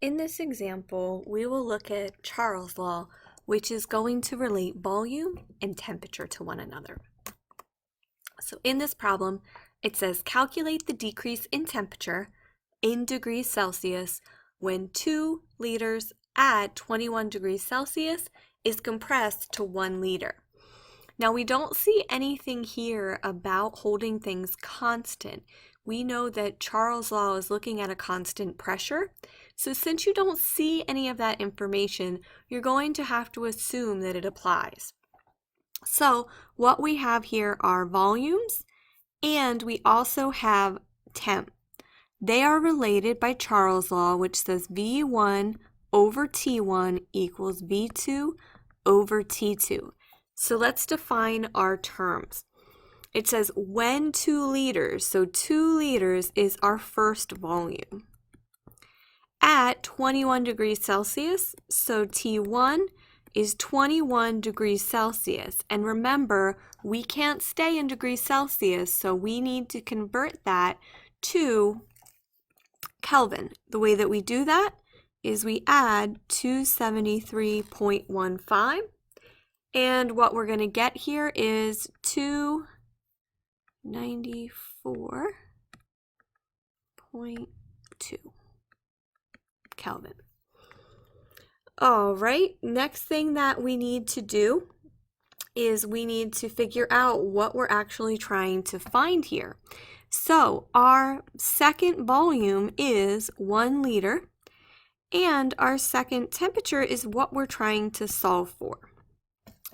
In this example, we will look at Charles' law, which is going to relate volume and temperature to one another. So in this problem, it says calculate the decrease in temperature in degrees Celsius when 2 liters at 21 degrees Celsius is compressed to 1 liter. Now we don't see anything here about holding things constant. We know that Charles' law is looking at a constant pressure. So since you don't see any of that information, you're going to have to assume that it applies. So what we have here are volumes, and we also have temp. They are related by Charles' law, which says V1 over T1 equals V2 over T2. So let's define our terms. It says when 2 liters, so 2 liters is our first volume. At 21 degrees Celsius, so T1 is 21 degrees Celsius. And remember, we can't stay in degrees Celsius, so we need to convert that to Kelvin. The way that we do that is we add 273.15. And what we're going to get here is 294.2 Kelvin. All right, next thing that we need to do is we need to figure out what we're actually trying to find here. So our second volume is 1 liter, and our second temperature is what we're trying to solve for.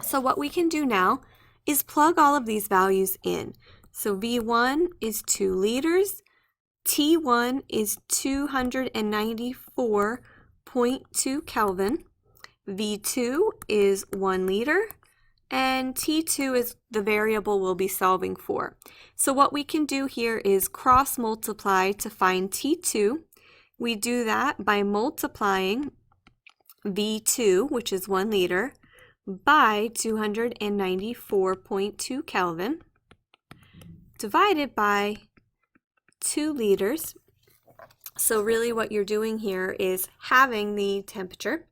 So what we can do now is plug all of these values in. So V1 is 2 liters, T1 is 294.2 Kelvin, V2 is 1 liter, and T2 is the variable we'll be solving for. So what we can do here is cross multiply to find T2. We do that by multiplying V2, which is 1 liter, by 294.2 Kelvin divided by 2 liters. So really what you're doing here is having the temperature.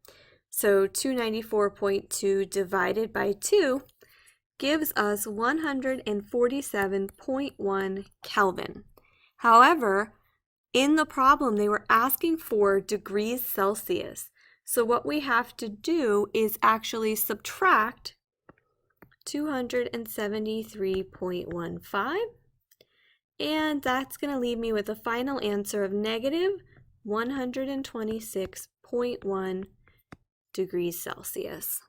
So 294.2 divided by 2 gives us 147.1 Kelvin. However, in the problem they were asking for degrees Celsius. So what we have to do is actually subtract 273.15, and that's going to leave me with a final answer of negative 126.1 degrees Celsius.